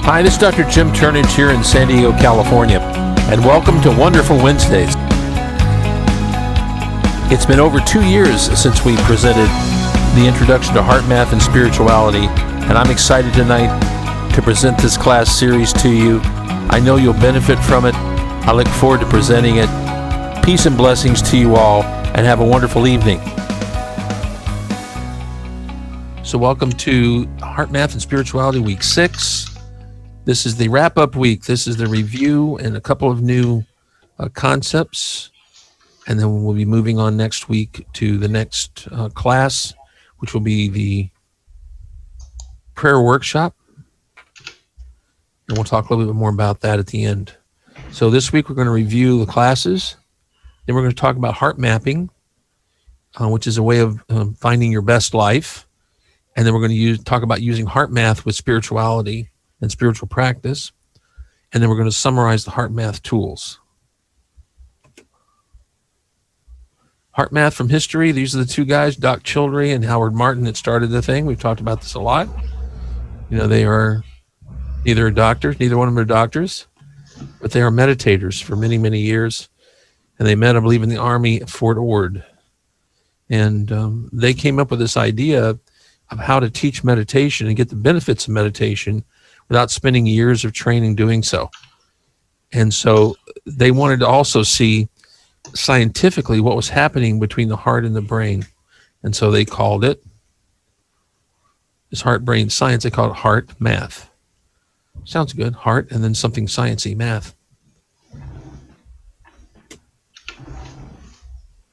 Hi, this is Dr. Jim Turnage here in San Diego, California, and welcome to Wonderful Wednesdays. It's been over 2 years since we presented the introduction to HeartMath and spirituality, and I'm excited tonight to present this class series to you. I know you'll benefit from it. I look forward to presenting it. Peace and blessings to you all, and have a wonderful evening. So welcome to HeartMath and Spirituality Week 6. This is the wrap-up week. This is the review and a couple of new concepts. And then we'll be moving on next week to the next class, which will be the prayer workshop. And we'll talk a little bit more about that at the end. So this week we're going to review the classes. Then we're going to talk about heart mapping, which is a way of finding your best life. And then we're going to talk about using HeartMath with spirituality and spiritual practice. And then we're going to summarize the HeartMath tools. HeartMath from history. These are the two guys, Doc Childrey and Howard Martin, that started the thing. We've talked about this a lot. You know, they are neither a doctor, neither one of them are doctors, but they are meditators for many, many years. And they met, I believe, in the Army at Fort Ord. And they came up with this idea of how to teach meditation and get the benefits of meditation without spending years of training doing so. And so they wanted to also see scientifically what was happening between the heart and the brain. And so they called it, this heart-brain science, they called it HeartMath. Sounds good, heart, and then something sciencey, math.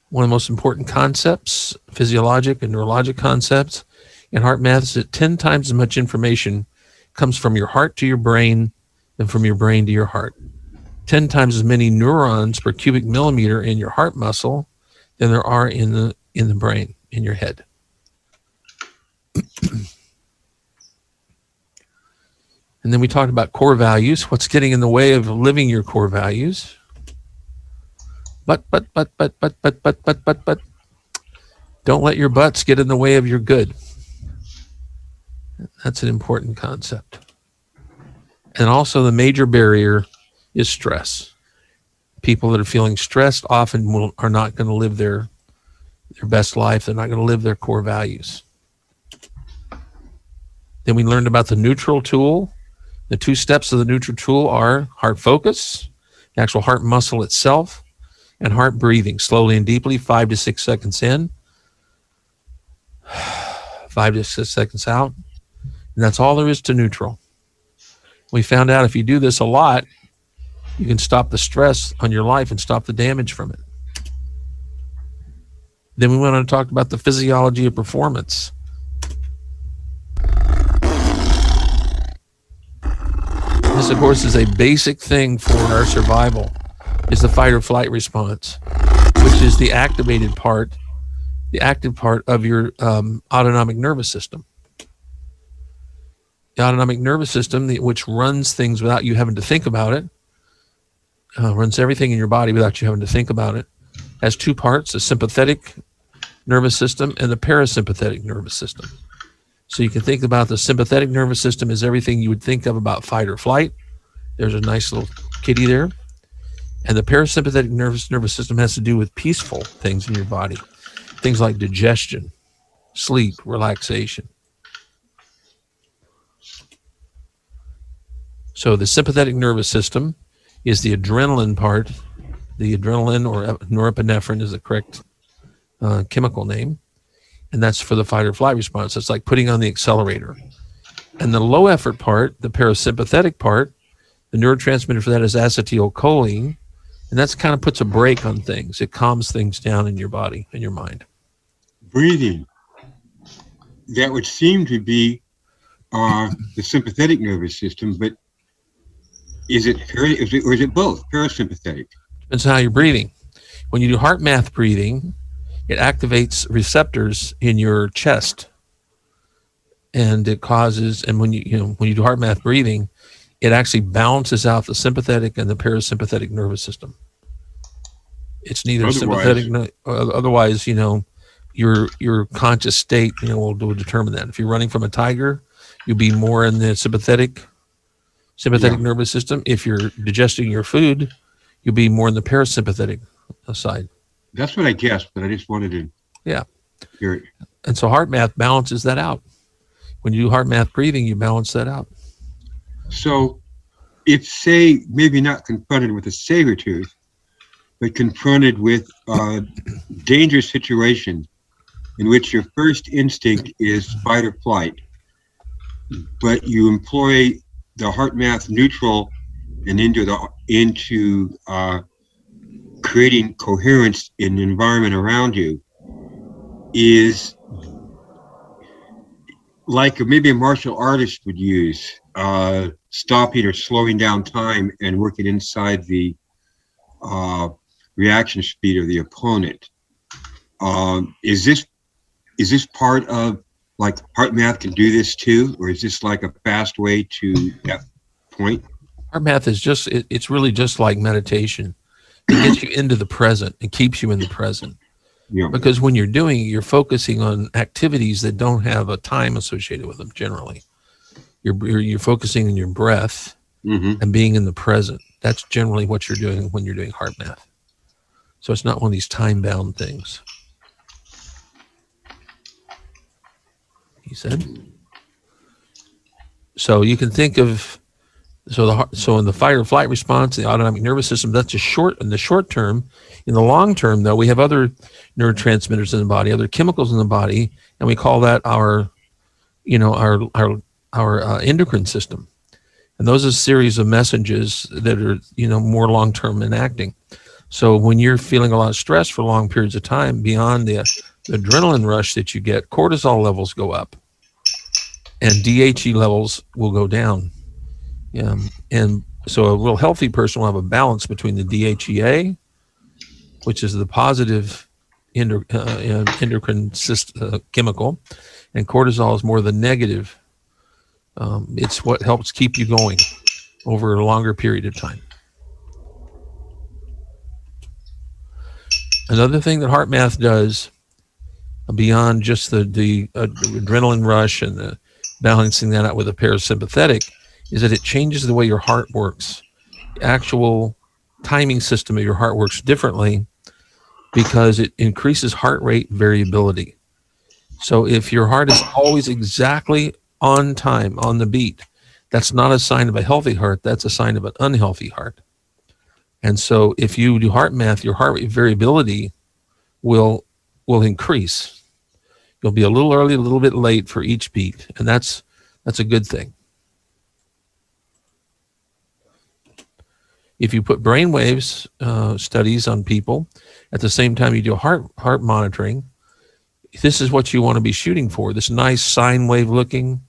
One of the most important concepts, physiologic and neurologic concepts in HeartMath, is that 10 times as much information comes from your heart to your brain than from your brain to your heart. 10 times as many neurons per cubic millimeter in your heart muscle than there are in the brain, in your head. And then we talked about core values. What's getting in the way of living your core values? But. Don't let your buts get in the way of your good. That's an important concept. And also the major barrier is stress. People that are feeling stressed often are not going to live their best life. They're not going to live their core values. Then we learned about the neutral tool. The 2 steps of the neutral tool are heart focus, the actual heart muscle itself, and heart breathing, slowly and deeply, 5 to 6 seconds in, 5 to 6 seconds out. And that's all there is to neutral. We found out if you do this a lot, you can stop the stress on your life and stop the damage from it. Then we went on to talk about the physiology of performance. This, of course, is a basic thing for our survival, is the fight or flight response, which is the activated part, the active part of your autonomic nervous system. The autonomic nervous system, which runs things without you having to think about it, runs everything in your body without you having to think about it, has 2 parts, the sympathetic nervous system and the parasympathetic nervous system. So you can think about the sympathetic nervous system as everything you would think of about fight or flight. There's a nice little kitty there. And the parasympathetic nervous system has to do with peaceful things in your body. Things like digestion, sleep, relaxation. So the sympathetic nervous system is the adrenaline part. The adrenaline, or norepinephrine is the correct chemical name. And that's for the fight or flight response. It's like putting on the accelerator. And the low effort part, the parasympathetic part, the neurotransmitter for that is acetylcholine. And that's kind of puts a brake on things. It calms things down in your body and your mind. Breathing. That would seem to be the sympathetic nervous system, but is it or is it both? Parasympathetic. Depends on how you're breathing. When you do HeartMath breathing, it activates receptors in your chest, and it causes. And when you do HeartMath breathing, it actually balances out the sympathetic and the parasympathetic nervous system. It's neither sympathetic. Otherwise, your conscious state, will determine that. If you're running from a tiger, you'll be more in the sympathetic sympathetic Yeah, nervous system. If you're digesting your food, you'll be more in the parasympathetic side. that's what I guessed, but I just wanted to Yeah. hear it. And so HeartMath balances that out. When you do HeartMath breathing, you balance that out. So, if, say, maybe not confronted with a saber tooth, but confronted with a dangerous situation in which your first instinct is fight or flight, but you employ the heart math neutral and into creating coherence in the environment around you, is like maybe a martial artist would use, stopping or slowing down time and working inside the uh, reaction speed of the opponent. Is this part of, like, heart math can do this too, or is this like a fast way to that point? HeartMath is just, it's really just like meditation. It gets you into the present. It keeps you in the present. Yeah. Because when you're doing it, you're focusing on activities that don't have a time associated with them generally. You're focusing on your breath Mm-hmm. and being in the present. That's generally what you're doing when you're doing HeartMath. So it's not one of these time bound things. He said. So you can think of, so in the fight or flight response, the autonomic nervous system, that's in the short term. In the long term, though, we have other neurotransmitters in the body, other chemicals in the body, and we call that our endocrine system. And those are a series of messages that are, more long term in acting. So when you're feeling a lot of stress for long periods of time, beyond the adrenaline rush that you get, cortisol levels go up and DHE levels will go down. And so a real healthy person will have a balance between the DHEA, which is the positive endocrine chemical, and cortisol is more the negative. It's what helps keep you going over a longer period of time. Another thing that HeartMath does, beyond just the adrenaline rush and the balancing that out with the parasympathetic, is that it changes the way your heart works. The actual timing system of your heart works differently because it increases heart rate variability. So if your heart is always exactly on time, on the beat, that's not a sign of a healthy heart. That's a sign of an unhealthy heart. And so if you do HeartMath, your heart rate variability will increase. You'll be a little early, a little bit late for each beat, and that's a good thing. If you put brainwaves studies on people at the same time you do heart monitoring, this is what you want to be shooting for. This nice sine wave looking,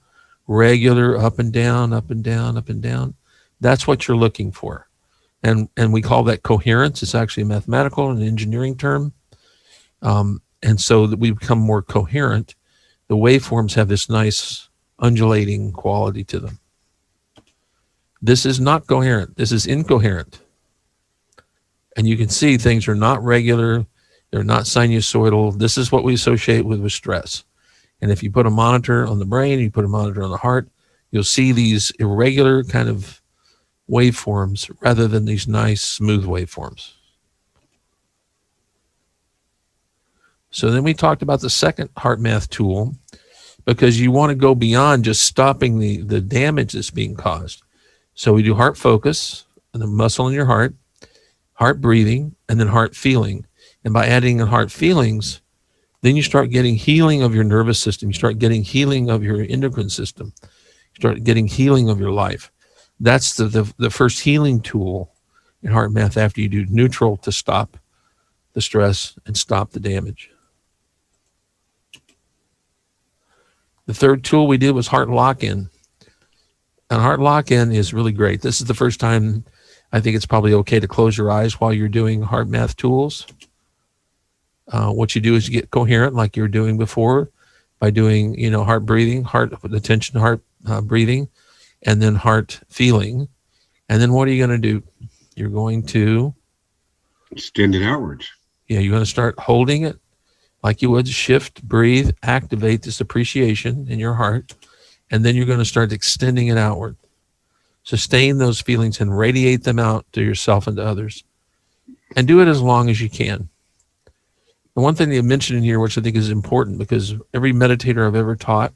regular up and down, up and down, up and down. That's what you're looking for. And we call that coherence. It's actually a mathematical and engineering term. And so that we become more coherent, the waveforms have this nice undulating quality to them. This is not coherent. This is incoherent. And you can see things are not regular. They're not sinusoidal. This is what we associate with stress. And if you put a monitor on the brain, you put a monitor on the heart, you'll see these irregular kind of waveforms rather than these nice smooth waveforms. So then we talked about the second HeartMath tool, because you want to go beyond just stopping the damage that's being caused. So we do heart focus, the muscle in your heart breathing, and then heart feeling. And by adding in heart feelings, then you start getting healing of your nervous system. You start getting healing of your endocrine system. You start getting healing of your life. That's the first healing tool in HeartMath after you do neutral to stop the stress and stop the damage. The third tool we did was heart lock-in. And heart lock-in is really great. This is the first time I think it's probably okay to close your eyes while you're doing HeartMath tools. What you do is you get coherent like you were doing before by doing, heart breathing, heart attention, heart breathing, and then heart feeling. And then what are you going to do? You're going to extend it outwards. Yeah, you're going to start holding it like you would, shift, breathe, activate this appreciation in your heart. And then you're going to start extending it outward. Sustain those feelings and radiate them out to yourself and to others. And do it as long as you can. The one thing that you mentioned in here, which I think is important, because every meditator I've ever taught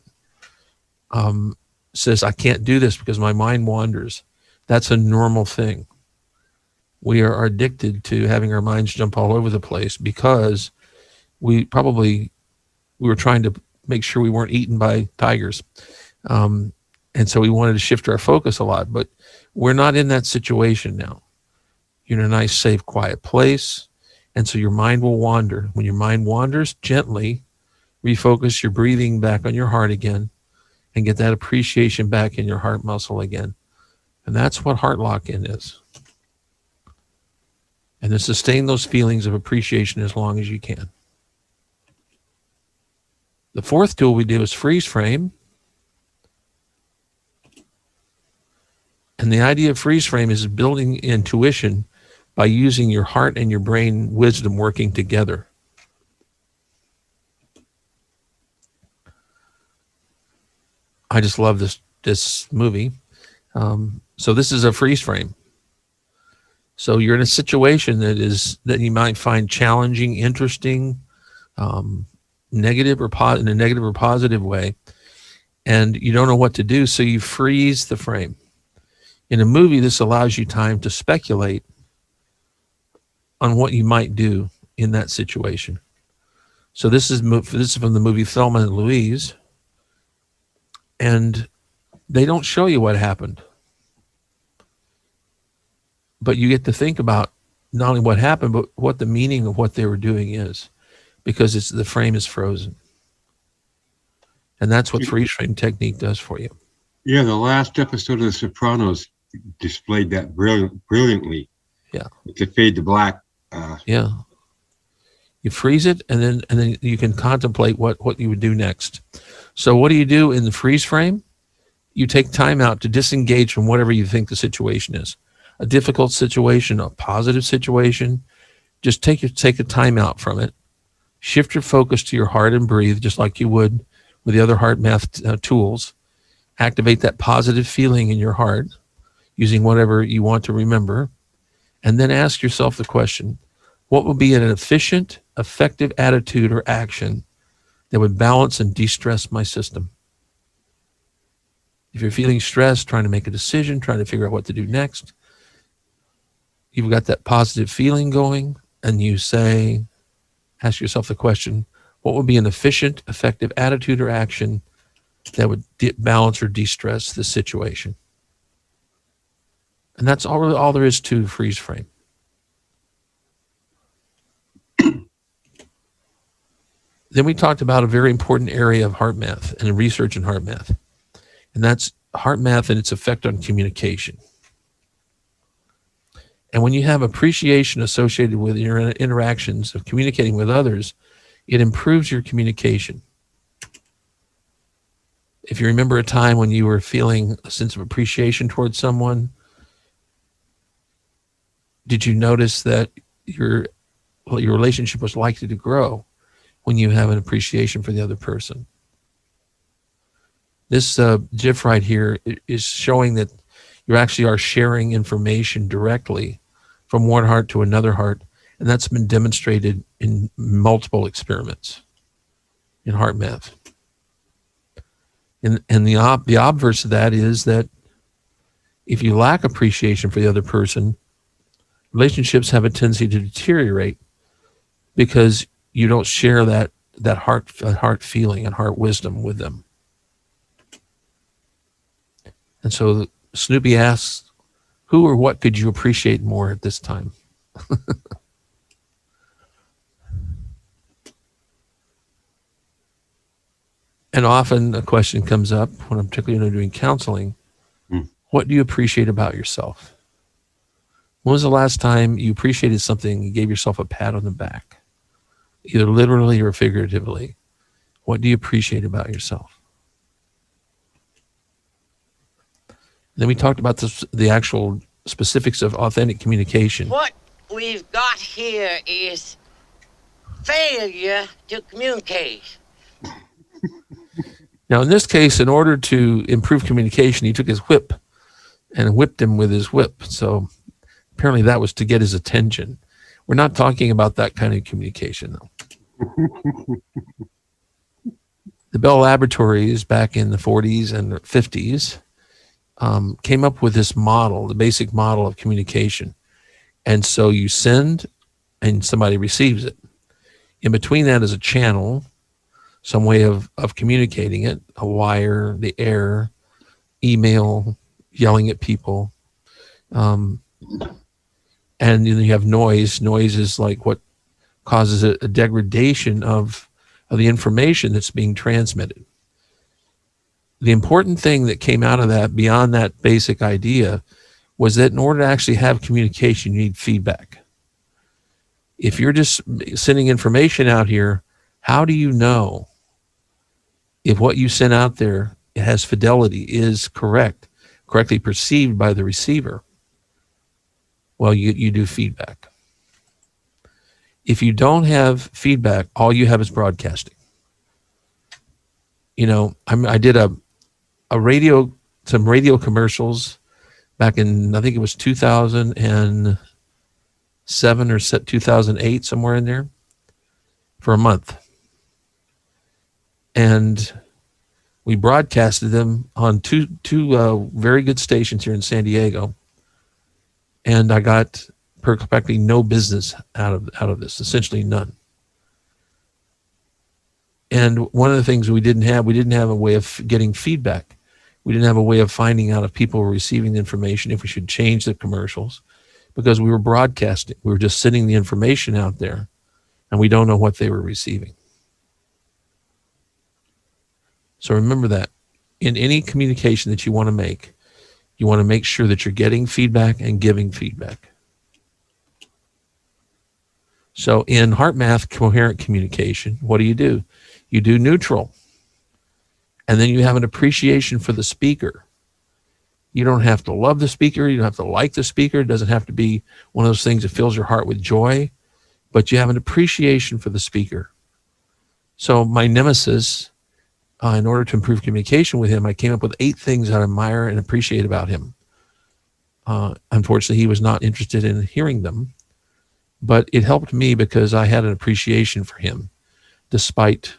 says, I can't do this because my mind wanders. That's a normal thing. We are addicted to having our minds jump all over the place because we were trying to make sure we weren't eaten by tigers. And so we wanted to shift our focus a lot, but we're not in that situation now. You're in a nice, safe, quiet place. And so your mind will wander. When your mind wanders, gently refocus your breathing back on your heart again and get that appreciation back in your heart muscle again. And that's what heart lock-in is. And then sustain those feelings of appreciation as long as you can. The fourth tool we do is freeze frame. And the idea of freeze frame is building intuition by using your heart and your brain wisdom working together. I just love this movie. So this is a freeze frame. So you're in a situation that you might find challenging, interesting, negative or in a negative or positive way, and you don't know what to do. So you freeze the frame. In a movie, this allows you time to speculate on what you might do in that situation. So this is from the movie Thelma and Louise, and they don't show you what happened, but you get to think about not only what happened, but what the meaning of what they were doing is, because the frame is frozen. And that's what freeze frame technique does for you. Yeah, the last episode of The Sopranos displayed that brilliantly. Yeah. To fade to black. Yeah. You freeze it, and then you can contemplate what you would do next. So what do you do in the freeze frame? You take time out to disengage from whatever you think the situation is. A difficult situation, a positive situation. Just take a time out from it. Shift your focus to your heart and breathe, just like you would with the other HeartMath tools. Activate that positive feeling in your heart using whatever you want to remember. And then ask yourself the question, what would be an efficient, effective attitude or action that would balance and de-stress my system? If you're feeling stressed, trying to make a decision, trying to figure out what to do next, you've got that positive feeling going, and you ask yourself the question, what would be an efficient, effective attitude or action that would balance or de-stress the situation? And that's all there is to freeze frame. Then we talked about a very important area of HeartMath and research in HeartMath. And that's HeartMath and its effect on communication. And when you have appreciation associated with your interactions of communicating with others, it improves your communication. If you remember a time when you were feeling a sense of appreciation towards someone, did you notice that your relationship was likely to grow when you have an appreciation for the other person? This GIF right here is showing that you actually are sharing information directly from one heart to another heart, and that's been demonstrated in multiple experiments in HeartMath. And the obverse of that is that if you lack appreciation for the other person, relationships have a tendency to deteriorate because you don't share that heart feeling and heart wisdom with them. And so Snoopy asks, who or what could you appreciate more at this time? And often a question comes up when I'm particularly doing counseling. What do you appreciate about yourself? When was the last time you appreciated something and gave yourself a pat on the back, either literally or figuratively? What do you appreciate about yourself? Then we talked about the actual specifics of authentic communication. What we've got here is failure to communicate. Now, in this case, in order to improve communication, he took his whip and whipped him with his whip. So apparently that was to get his attention. We're not talking about that kind of communication, though. The Bell Laboratories back in the 40s and 50s came up with this model, the basic model of communication. And so you send and somebody receives it. In between that is a channel, some way of communicating it, a wire, the air, email, yelling at people. And then you have noise. Noise is like what causes a degradation of the information that's being transmitted. The important thing that came out of that, beyond that basic idea, was that in order to actually have communication, you need feedback. If you're just sending information out here, how do you know if what you sent out there has fidelity, is correctly perceived by the receiver? Well, you do feedback. If you don't have feedback, all you have is broadcasting. You know, I did some radio commercials back in, I think it was 2007 or 2008, somewhere in there, for a month. And we broadcasted them on two very good stations here in San Diego. And I got practically no business out of this, essentially none. And one of the things we didn't have a way of getting feedback. We didn't have a way of finding out if people were receiving the information, if we should change the commercials, because we were broadcasting. We were just sending the information out there, and we don't know what they were receiving. So remember that. In any communication that you want to make sure that you're getting feedback and giving feedback. So in HeartMath coherent communication, what do? You do neutral. And then you have an appreciation for the speaker. You don't have to love the speaker. You don't have to like the speaker. It doesn't have to be one of those things that fills your heart with joy, but you have an appreciation for the speaker. So my nemesis, in order to improve communication with him, I came up with 8 things I admire and appreciate about him. Unfortunately, he was not interested in hearing them, but it helped me because I had an appreciation for him, despite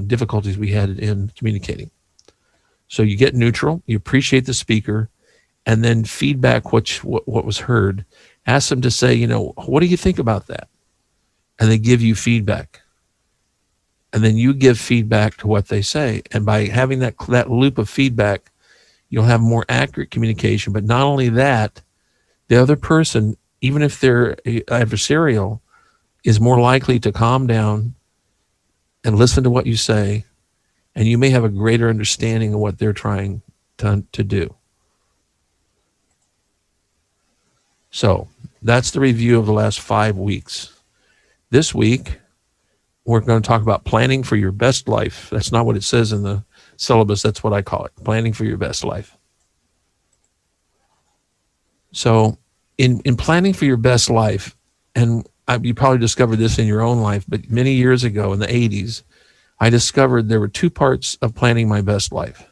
difficulties we had in communicating. So you get neutral, you appreciate the speaker, and then feedback what was heard. Ask them to say, you know, what do you think about that? And they give you feedback. And then you give feedback to what they say. And by having that loop of feedback, you'll have more accurate communication. But not only that, the other person, even if they're adversarial, is more likely to calm down and listen to what you say, and you may have a greater understanding of what they're trying to do. So that's the review of the last 5 weeks. This week, we're going to talk about planning for your best life. That's not what it says in the syllabus. That's what I call it, planning for your best life. So in planning for your best life, and you probably discovered this in your own life, but many years ago in the 80s, I discovered there were 2 parts of planning my best life.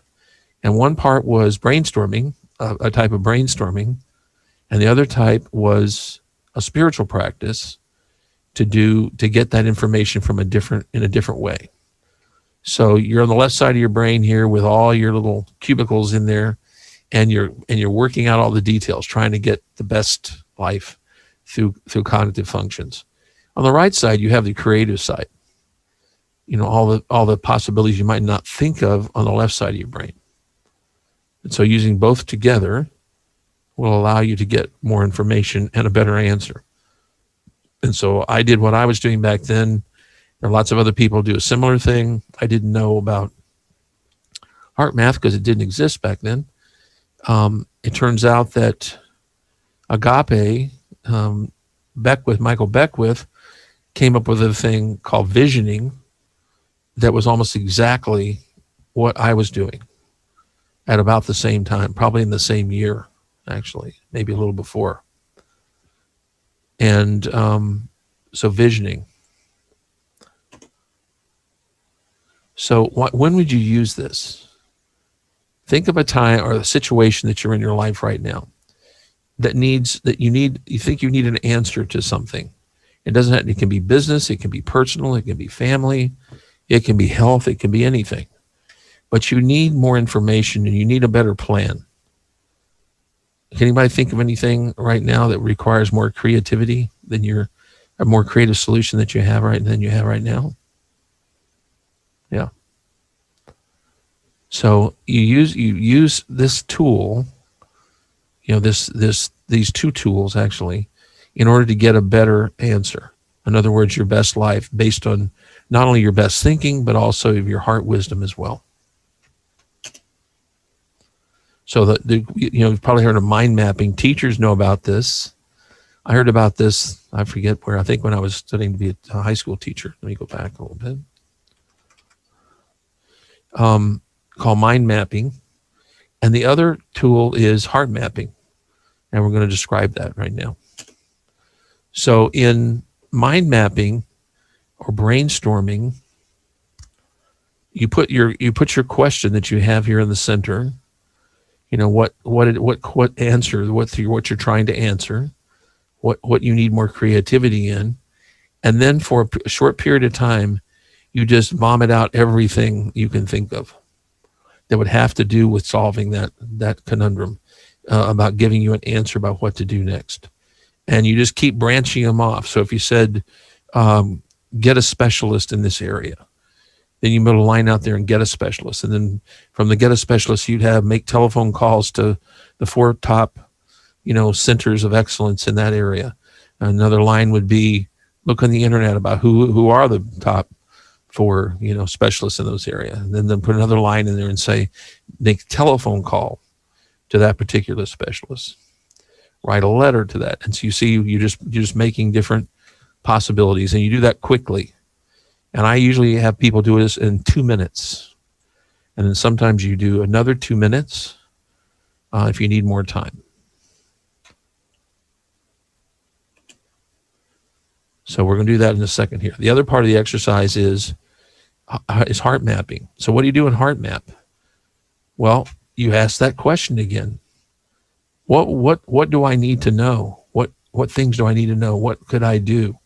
And one part was brainstorming, a type of brainstorming, and the other type was a spiritual practice to get that information in a different way. So you're on the left side of your brain here with all your little cubicles in there, and you're working out all the details, trying to get the best life through cognitive functions. On the right side, you have the creative side. You know, all the possibilities you might not think of on the left side of your brain. And so using both together will allow you to get more information and a better answer. And so I did what I was doing back then. There are lots of other people who do a similar thing. I didn't know about HeartMath because it didn't exist back then. It turns out that Agape, Michael Beckwith, came up with a thing called visioning that was almost exactly what I was doing at about the same time, probably in the same year, actually, maybe a little before. And so visioning. So when would you use this? Think of a time or a situation that you're in your life right now you think you need an answer to something. It can be business, it can be personal, it can be family, it can be health, it can be anything. But you need more information and you need a better plan. Can anybody think of anything right now that requires more creativity than a more creative solution that you have right now? Yeah. So you use this tool, these two tools actually, in order to get a better answer. In other words, your best life based on not only your best thinking, but also your heart wisdom as well. So you've probably heard of mind mapping. Teachers know about this. I heard about this, I forget where, I think when I was studying to be a high school teacher. Let me go back a little bit. Called mind mapping. And the other tool is heart mapping. And we're going to describe that right now. So in mind mapping or brainstorming, you put your question that you have here in the center. What answer, what you're trying to answer, what you need more creativity in, and then for a short period of time, you just vomit out everything you can think of that would have to do with solving that conundrum, about giving you an answer about what to do next. And you just keep branching them off. So if you said, get a specialist in this area, then you put a line out there and get a specialist. And then from the get a specialist, you'd have make telephone calls to the 4 top, centers of excellence in that area. Another line would be look on the internet about who are the top 4, specialists in those areas. And then put another line in there and say, make a telephone call to that particular specialist. Write a letter to that. And so you see, you're just making different possibilities, and you do that quickly. And I usually have people do this in 2 minutes. And then sometimes you do another 2 minutes if you need more time. So we're going to do that in a second here. The other part of the exercise is heart mapping. So what do you do in heart map? Well, you ask that question again. What do I need to know? What things do I need to know? What could I do?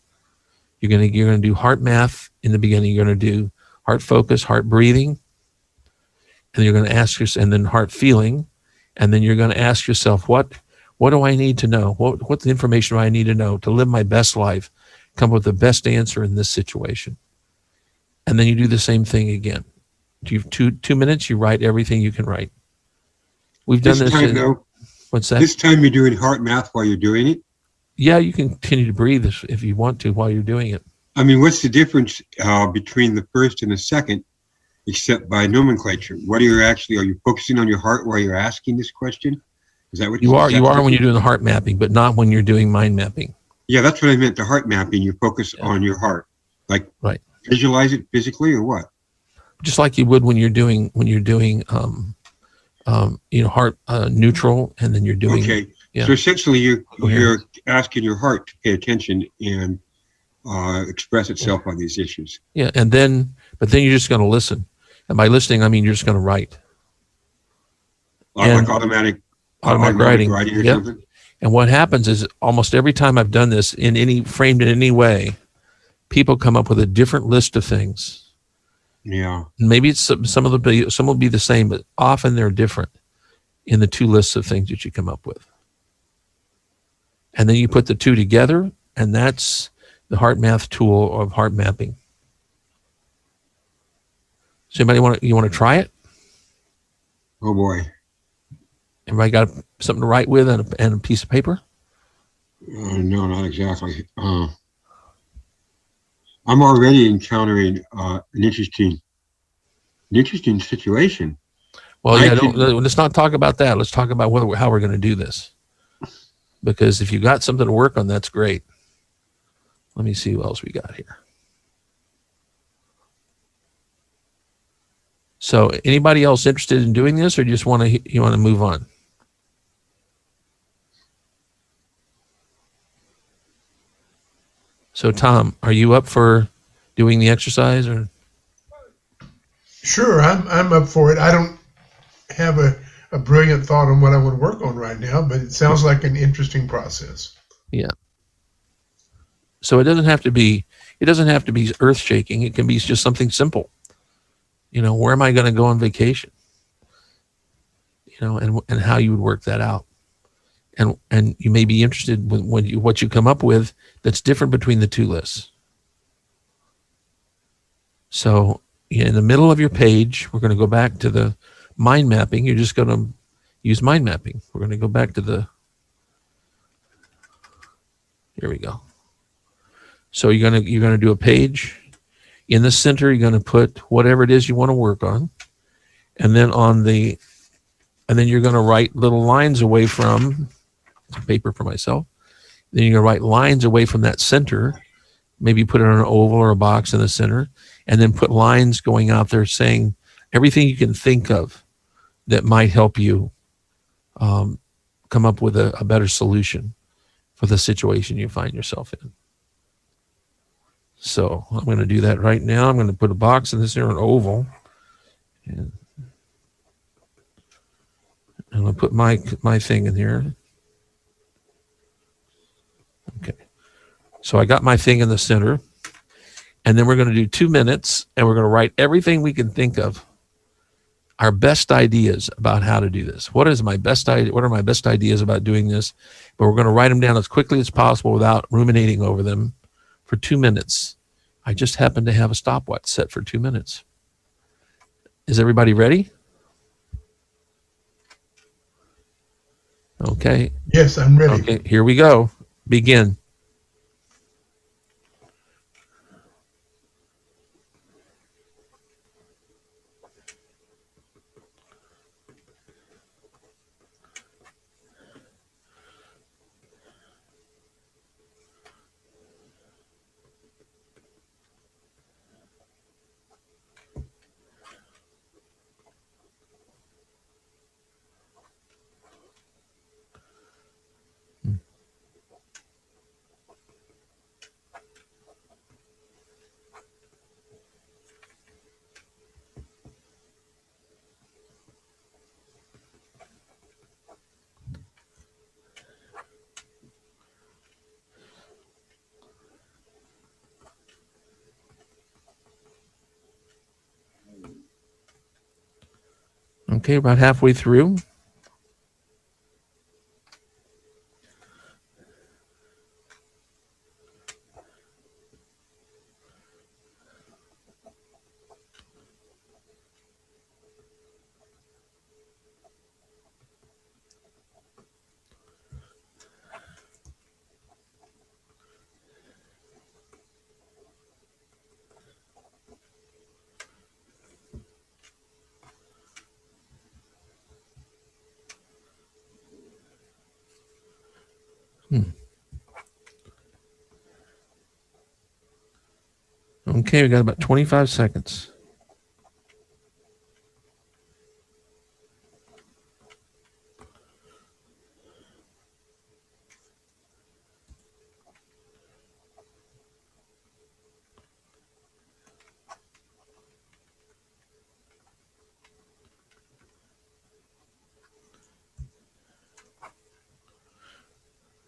You're gonna do heart math in the beginning. You're gonna do heart focus, heart breathing, and you're gonna ask yourself, and then heart feeling, and then you're gonna ask yourself, what do I need to know? What the information do I need to know to live my best life? Come up with the best answer in this situation. And then you do the same thing again. You have 2 minutes. You write everything you can write. We've done this. What's that? This time you're doing heart math while you're doing it? Yeah, you can continue to breathe if you want to while you're doing it. I mean, what's the difference between the first and the second, except by nomenclature? Are you focusing on your heart while you're asking this question? Is that what you are? You are when you're doing the heart mapping, but not when you're doing mind mapping. Yeah, that's what I meant. The heart mapping, you focus on your heart, like right. Visualize it physically, or what? Just like you would when you're doing heart neutral, and then you're doing. Okay. Yeah. So essentially, you're asking your heart to pay attention and express itself on these issues. Yeah, but then you're just going to listen, and by listening, I mean you're just going to write. Like automatic writing or something. And what happens is almost every time I've done this framed in any way, people come up with a different list of things. Yeah. Maybe it's some will be the same, but often they're different in the 2 lists of things that you come up with. And then you put the 2 together, and that's the heart math tool of heart mapping. So anybody want to try it? Oh boy. Everybody got something to write with and a piece of paper? No, not exactly. I'm already encountering an interesting situation. Well, let's not talk about that. Let's talk about how we're going to do this. Because if you got something to work on, that's great. Let me see what else we got here. So, anybody else interested in doing this, or you want to move on? So, Tom, are you up for doing the exercise, or? Sure, I'm up for it. I don't have a brilliant thought on what I want to work on right now, but it sounds like an interesting process. Yeah. So it doesn't have to be earth shaking. It can be just something simple. Where am I going to go on vacation? And how you would work that out. And you may be interested in what you come up with that's different between the two lists. So in the middle of your page, we're going to go back to the mind mapping. You're just going to use mind mapping. We're going to go back to here we go. So you're going to do a page. In the center, you're going to put whatever it is you want to work on. And then you're going to write little lines away from some paper for myself. Then you're going to write lines away from that center. Maybe put it on an oval or a box in the center, and then put lines going out there saying everything you can think of that might help you come up with a better solution for the situation you find yourself in. So I'm going to do that right now. I'm going to put a box in this here, an oval. And I'm going to put my thing in here. Okay. So I got my thing in the center. And then we're going to do 2 minutes, and we're going to write everything we can think of, our best ideas about how to do this. What are my best ideas about doing this? But we're going to write them down as quickly as possible without ruminating over them for 2 minutes. I just happen to have a stopwatch set for 2 minutes. Is everybody ready? Okay. Yes, I'm ready. Okay, here we go. Begin. Okay, about halfway through. Okay, we got about 25 seconds.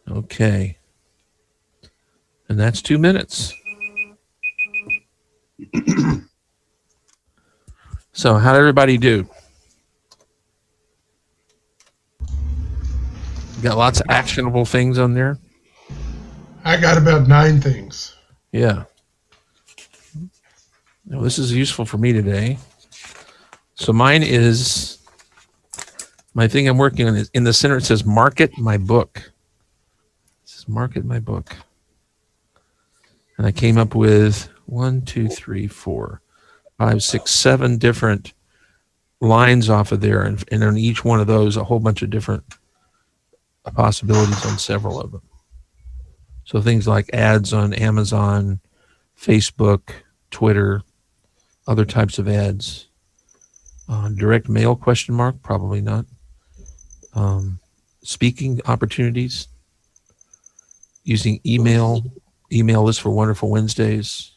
Okay. And that's 2 minutes. So how did everybody do? Got lots of actionable things on there? I got about 9 things. Yeah. Well, this is useful for me today. So mine is, my thing I'm working on is in the center, it says market my book. It says market my book. And I came up with 1, 2, 3, 4, 5, 6, 7 different lines off of there. And on each one of those, a whole bunch of different possibilities on several of them. So things like ads on Amazon, Facebook, Twitter, other types of ads. Direct mail, ? Probably not. Speaking opportunities. Using email list for Wonderful Wednesdays.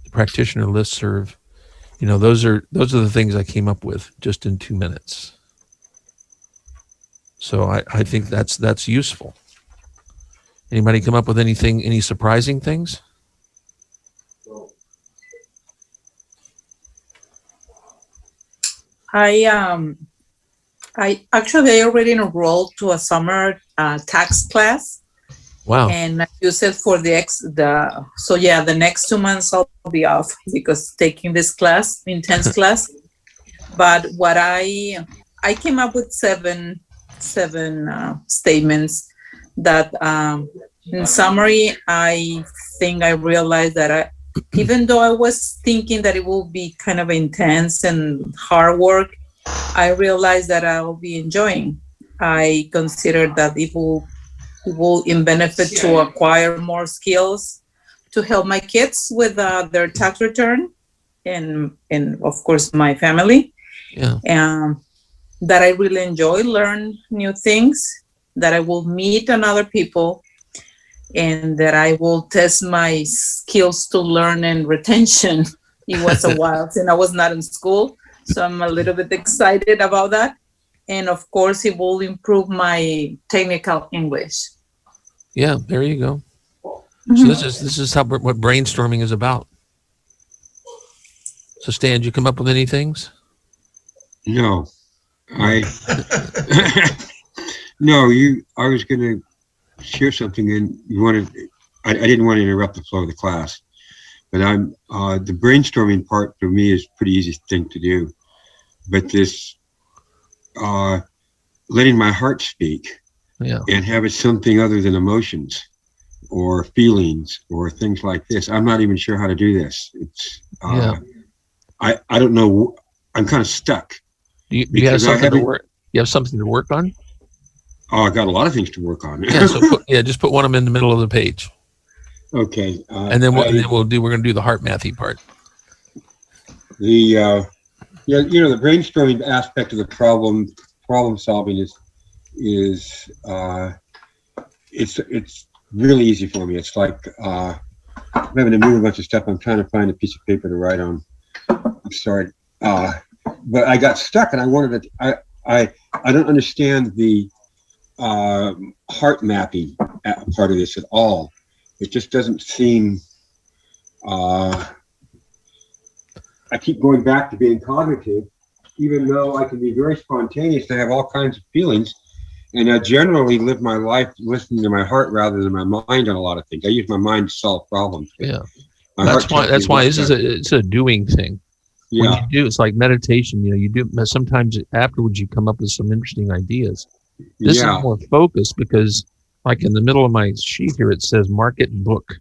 The practitioner listserv. Those are the things I came up with just in 2 minutes. So I think that's useful. Anybody come up with any surprising things? I actually already enrolled to a summer tax class, Wow. and I use it for the next 2 months I'll be off because taking this class, intense class. But what I came up with seven statements that, in summary, I think I realized that even though I was thinking that it will be kind of intense and hard work, I realized that I will be enjoying. I consider that it will in benefit to acquire more skills to help my kids with their tax return and of course my family. Yeah. That I really enjoy, learn new things, that I will meet another people, and that I will test my skills to learn and retention. It was a while since I was not in school, so I'm a little bit excited about that. And of course, it will improve my technical English. Yeah, there you go. Mm-hmm. So this is what brainstorming is about. So Stan, did you come up with any things? No, I was going to share something, and you wanted. I didn't want to interrupt the flow of the class, but the brainstorming part for me is a pretty easy thing to do. But this letting my heart speak, and have it something other than emotions or feelings or things like this. I'm not even sure how to do this. It's I don't know. I'm kind of stuck. Do you have something to work? You have something to work on? Oh, I got a lot of things to work on. Yeah, so just put one of them in the middle of the page. Okay. And then we're going to do the HeartMathy part. The the brainstorming aspect of the problem solving is it's really easy for me. It's like I'm having to move a bunch of stuff. I'm trying to find a piece of paper to write on. I'm sorry. But I got stuck, and I wanted to. I don't understand the heart mapping part of this at all. It just doesn't seem. I keep going back to being cognitive, even though I can be very spontaneous. I have all kinds of feelings, and I generally live my life listening to my heart rather than my mind on a lot of things. I use my mind to solve problems. Yeah, that's why it's a doing thing. Yeah. When you do, it's like meditation. You do sometimes afterwards you come up with some interesting ideas. This is more focused because, like in the middle of my sheet here, it says market book.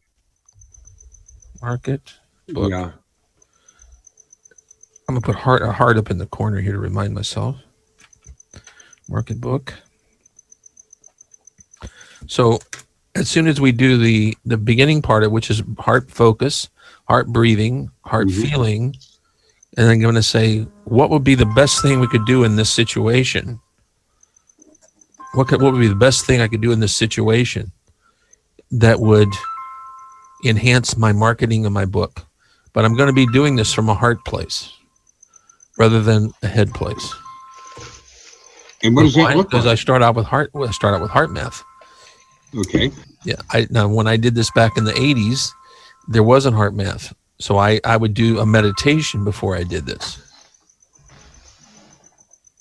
Market book. Yeah. I'm gonna put a heart up in the corner here to remind myself. Market book. So, as soon as we do the beginning part of which is heart focus, heart breathing, heart feeling. And I'm going to say, what would be the best thing we could do in this situation? What would be the best thing I could do in this situation that would enhance my marketing of my book? But I'm going to be doing this from a heart place rather than a head place. And what does that look like? Because I start out with HeartMath. Okay. Yeah. Now, when I did this back in the 80s, there wasn't HeartMath. So I would do a meditation before I did this.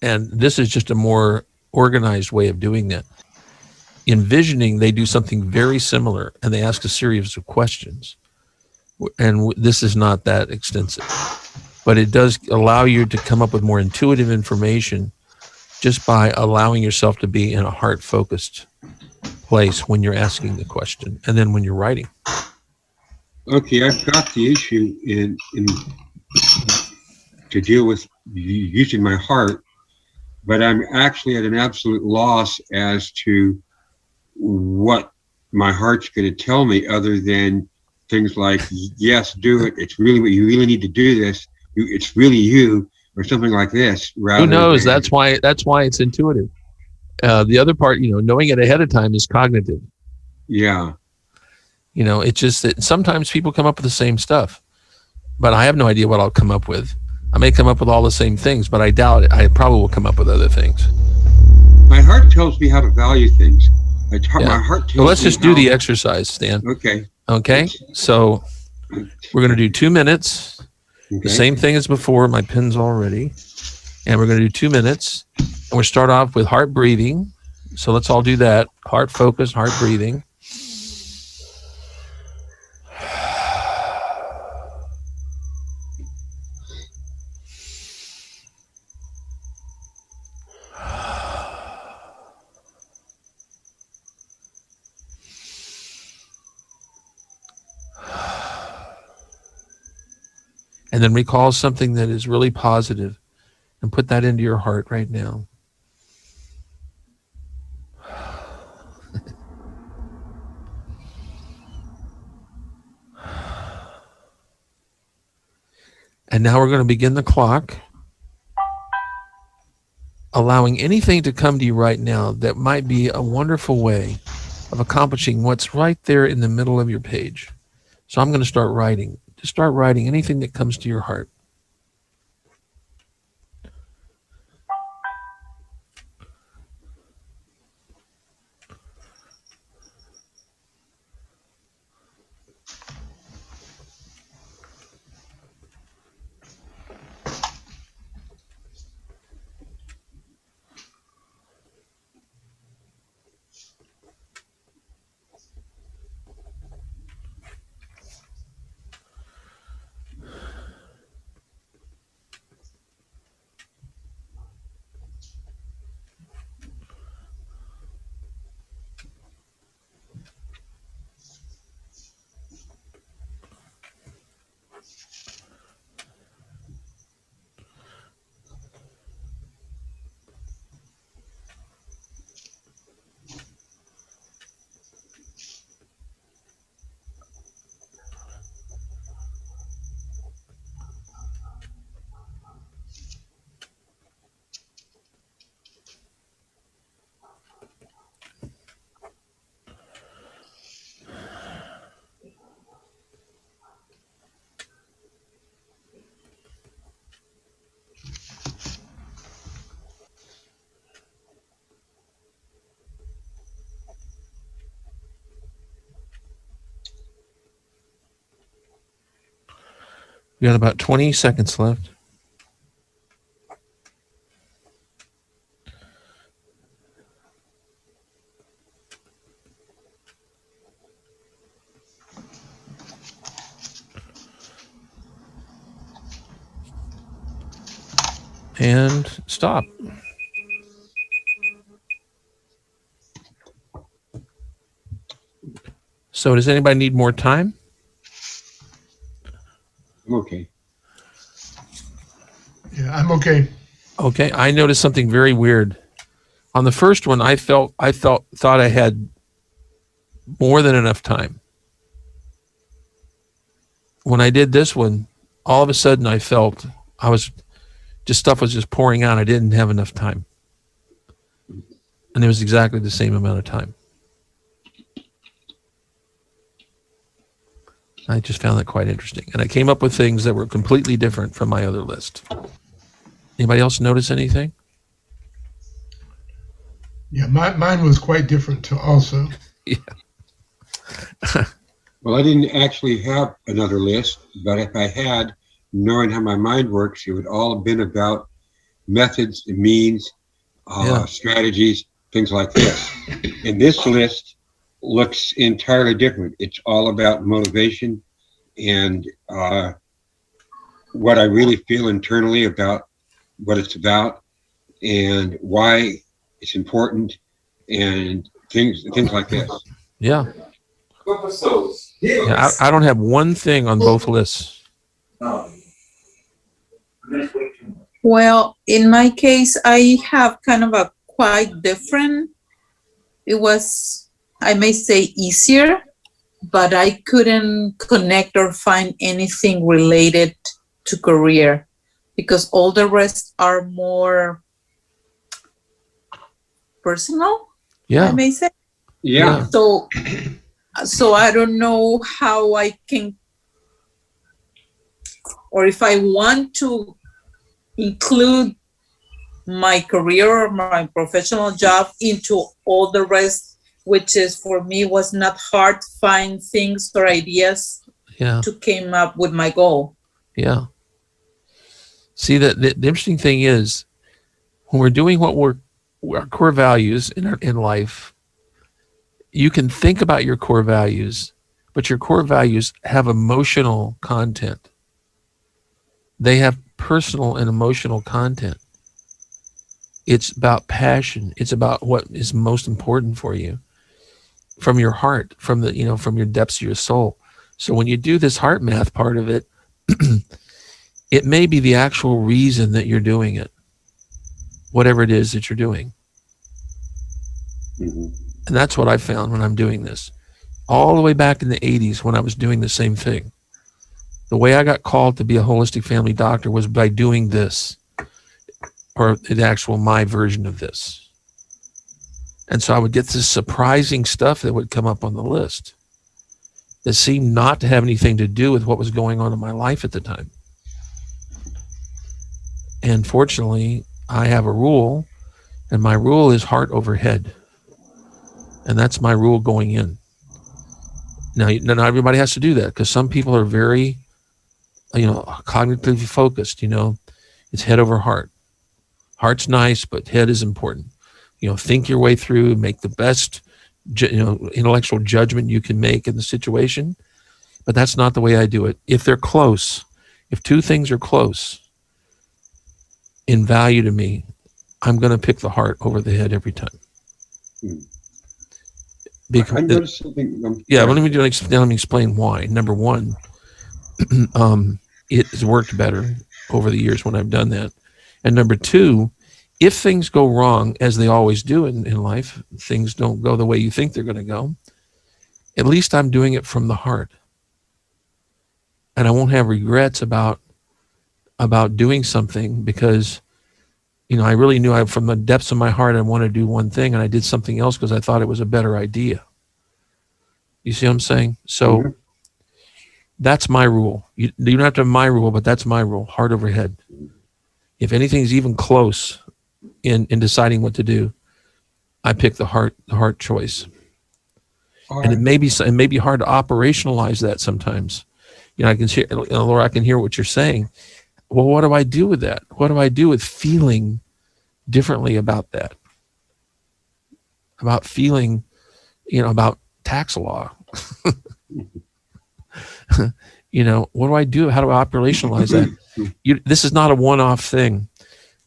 And this is just a more organized way of doing that. Envisioning, they do something very similar, and they ask a series of questions. And this is not that extensive. But it does allow you to come up with more intuitive information just by allowing yourself to be in a heart-focused place when you're asking the question and then when you're writing. Okay, I've got the issue in to deal with using my heart, but I'm actually at an absolute loss as to what my heart's going to tell me, other than things like, "Yes, do it. It's really what you really need to do. This. It's really you," or something like this. Who knows? That's why it's intuitive. The other part, knowing it ahead of time is cognitive. Yeah. It's just that sometimes people come up with the same stuff, but I have no idea what I'll come up with. I may come up with all the same things, but I doubt it. I probably will come up with other things. My heart tells me how to value things. My heart tells So let's me just do the exercise, Stan. Okay. Okay. So we're going to do 2 minutes. Okay. The same thing as before. My pin's all ready. And we're going to do 2 minutes. And we'll start off with heart breathing. So let's all do that. Heart focus, heart breathing. And then recall something that is really positive and put that into your heart right now. And now we're going to begin the clock, allowing anything to come to you right now that might be a wonderful way of accomplishing what's right there in the middle of your page. So I'm going to start writing. Just start writing anything that comes to your heart. We got about 20 seconds left. And stop. So does anybody need more time? I'm okay. Yeah, I'm okay. Okay, I noticed something very weird. On the first one, I thought I had more than enough time. When I did this one, all of a sudden I felt stuff was just pouring out. I didn't have enough time. And it was exactly the same amount of time. I just found that quite interesting. And I came up with things that were completely different from my other list. Anybody else notice anything? Yeah, mine was quite different too also. Yeah. Well, I didn't actually have another list, but if I had, knowing how my mind works, it would all have been about methods and means, strategies, things like this. And this list looks entirely different. It's all about motivation and what I really feel internally about what it's about and why it's important and things like this. Yeah. Yeah, I don't have one thing on both lists. Well, in my case, I have kind of a quite different. It was, I may say, easier, but I couldn't connect or find anything related to career because all the rest are more personal, Yeah. I may say. Yeah. So I don't know how I can, or if I want to include my career or my professional job into all the rest, which is for me was not hard to find things or ideas Yeah. to came up with my goal. Yeah. See, that the interesting thing is when we're doing what we're our core values in life, you can think about your core values, but your core values have emotional content. They have personal and emotional content. It's about passion. It's about what is most important for you from your heart, from from your depths of your soul. So when you do this heart math part of it, it may be the actual reason that you're doing it, whatever it is that you're doing. Mhm. And that's what I found when I'm doing this. All the way back in the 80s when I was doing the same thing. The way I got called to be a holistic family doctor was by doing this, or the actual my version of this. And so I would get this surprising stuff that would come up on the list that seemed not to have anything to do with what was going on in my life at the time. And fortunately, I have a rule, and my rule is heart over head. And that's my rule going in. Now, not everybody has to do that because some people are very, cognitively focused. It's head over heart. Heart's nice, but head is important. Think your way through, make the best, intellectual judgment you can make in the situation. But that's not the way I do it. If they're close, if two things are close in value to me, I'm going to pick the heart over the head every time. I noticed something. Yeah, let me explain why. Number one, it has worked better over the years when I've done that. And number two, if things go wrong, as they always do in life, things don't go the way you think they're going to go, at least I'm doing it from the heart. And I won't have regrets about doing something because, I really knew from the depths of my heart I wanted to do one thing, and I did something else because I thought it was a better idea. You see what I'm saying? So Mhm. that's my rule. You don't have to have my rule, but that's my rule, heart over head. If anything's even close in deciding what to do, I pick the heart choice. All And right. it may be hard to operationalize that sometimes. I can hear, Laura, I can hear what you're saying. Well, what do I do with that? What do I do with feeling differently about that? About feeling, about tax law. What do I do? How do I operationalize that? This is not a one-off thing.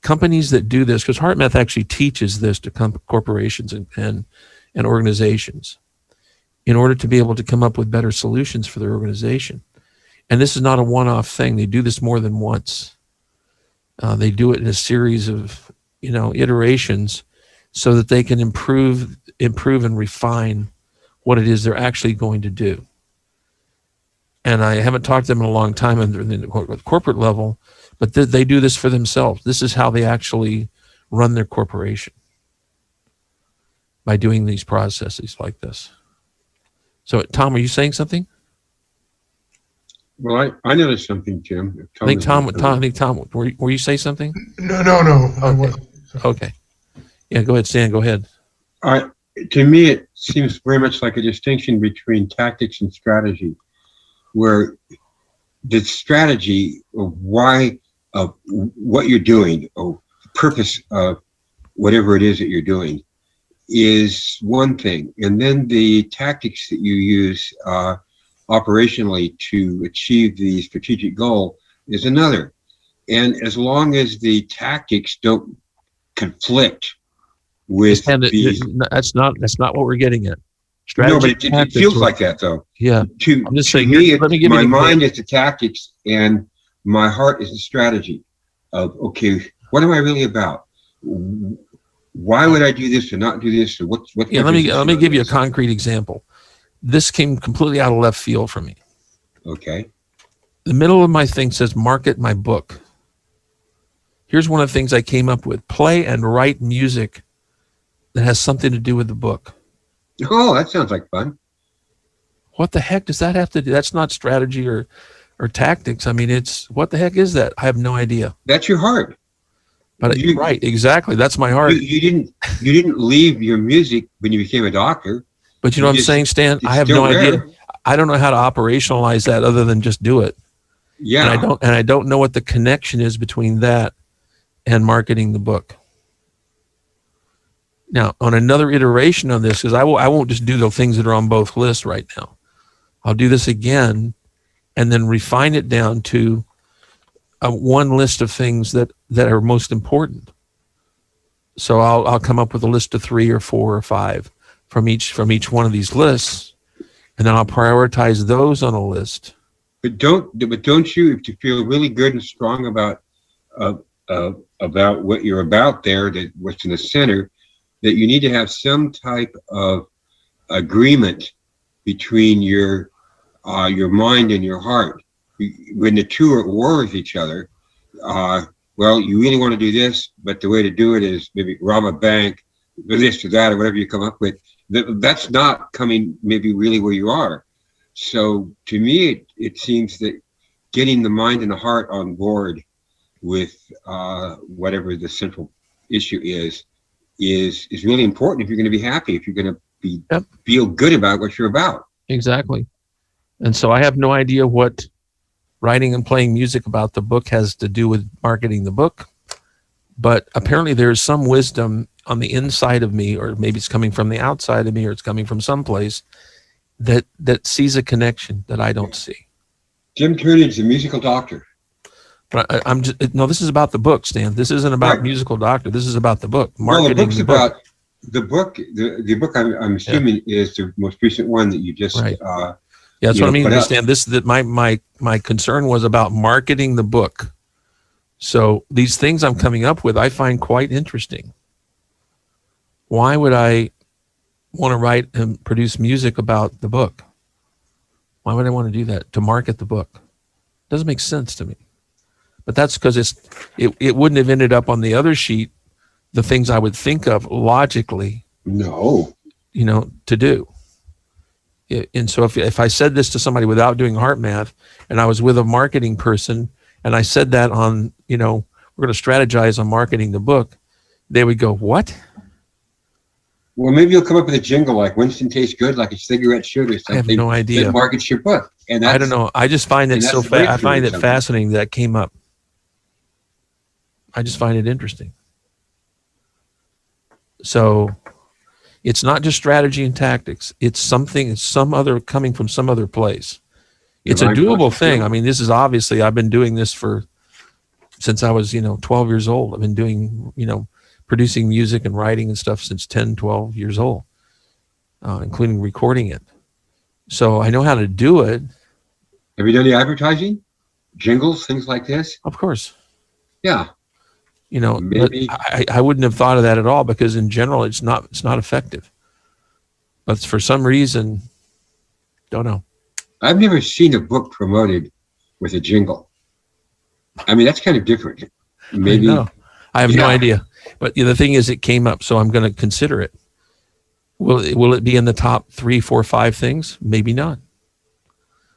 Companies that do this, because HeartMath actually teaches this to corporations and organizations in order to be able to come up with better solutions for their organization. And this is not a one-off thing. They do this more than once. They do it in a series of, iterations so that they can improve and refine what it is they're actually going to do. And I haven't talked to them in a long time on the corporate level, but they do this for themselves. This is how they actually run their corporation, by doing these processes like this. So, Tom, are you saying something? Well, I noticed something, Jim. I think Tom, were you say something? No. I Okay. wasn't. Okay. Yeah, go ahead, Stan. Go ahead. To me, it seems very much like a distinction between tactics and strategy, where the strategy of why of what you're doing, or the purpose of whatever it is that you're doing, is one thing, and then the tactics that you use operationally to achieve the strategic goal is another. And as long as the tactics don't conflict with Stan, these, that's not what we're getting at. no, but Strategy. it feels like that though. Yeah. To I'm just to saying. me, Let me give you my an mind example. is the tactics, and my heart is the strategy. Of okay, what am I really about? Why would I do this or not do this? Or what's Yeah. my Let me position give on you a this? concrete example. This came completely out of left field for me. Okay. The middle of my thing says market my book. Here's one of the things I came up with: play and write music that has something to do with the book. Oh, that sounds like fun. What the heck does that have to do? That's not strategy or or tactics. I mean, it's what the heck is that? I have no idea. That's your heart. But right, exactly. That's my heart. You didn't leave your music when you became a doctor. But you know what I'm saying, Stan? I have no idea. I don't know how to operationalize that other than just do it. Yeah. And I don't know what the connection is between that and marketing the book. Now, on another iteration of this, because I won't just do the things that are on both lists right now. I'll do this again and then refine it down to one list of things that are most important. So I'll come up with a list of 3 or 4 or 5 from each one of these lists, and then I'll prioritize those on a list. But don't you, if you feel really good and strong about what you're about there, that what's in the center, that you need to have some type of agreement between your mind and your heart. When the two are at war with each other, well, you really want to do this, but the way to do it is maybe rob a bank, this or that, or whatever you come up with. That's not coming maybe really where you are. So to me, it seems that getting the mind and the heart on board with whatever the central issue is really important if you're going to be happy, if you're going to feel good about what you're about. Exactly. And so I have no idea what writing and playing music about the book has to do with marketing the book, but apparently there's some wisdom on the inside of me, or maybe it's coming from the outside of me, or it's coming from someplace that sees a connection that I don't see. Jim Turnidge's a musical doctor. But I'm just, no, this is about the book, Stan. This isn't about musical doctor. This is about the book. Marketing. Well, the book's about the book. The book I'm assuming is the most recent one that you just. Right. Yeah, that's what I mean. Understand this? That my concern was about marketing the book. So these things I'm coming up with, I find quite interesting. Why would I want to write and produce music about the book? Why would I want to do that? To market the book? Doesn't make sense to me. But that's because it wouldn't have ended up on the other sheet, the things I would think of logically. No. To do. And so if I said this to somebody without doing HeartMath, and I was with a marketing person, and I said that on, we're going to strategize on marketing the book, they would go, what? Well, maybe you'll come up with a jingle like Winston tastes good, like a cigarette should, or something. I have no idea. That markets your book. And I don't know. I just find it I find it fascinating that came up. I just find it interesting. So it's not just strategy and tactics. It's coming from some other place. It's a doable thing. I mean, this is obviously, I've been doing this since I was, 12 years old. I've been doing, producing music and writing and stuff since 10, 12 years old, including recording it. So I know how to do it. Have you done the advertising? Jingles, things like this? Of course. Yeah. Maybe. I wouldn't have thought of that at all, because in general, it's not effective. But for some reason, don't know. I've never seen a book promoted with a jingle. I mean, that's kind of different. Maybe. I have no idea. But the thing is, it came up, so I'm going to consider it. Will it be in the top 3, 4, 5 things? Maybe not.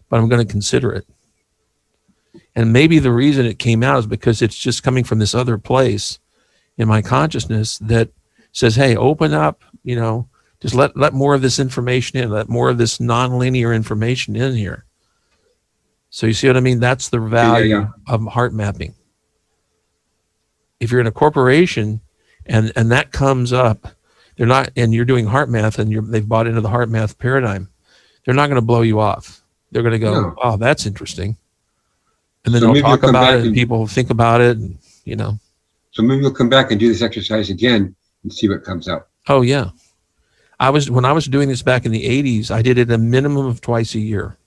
But I'm going to consider it. And maybe the reason it came out is because it's just coming from this other place in my consciousness that says, hey, open up, just let more of this information in, let more of this nonlinear information in here. So you see what I mean? That's the value of heart mapping. If you're in a corporation and that comes up, they're not, and you're doing HeartMath and they've bought into the HeartMath paradigm, they're not going to blow you off. They're going to go, oh, that's interesting. And then they'll talk about it and people think about it, and, So maybe we'll come back and do this exercise again and see what comes out. Oh, yeah. When I was doing this back in the 80s, I did it a minimum of twice a year.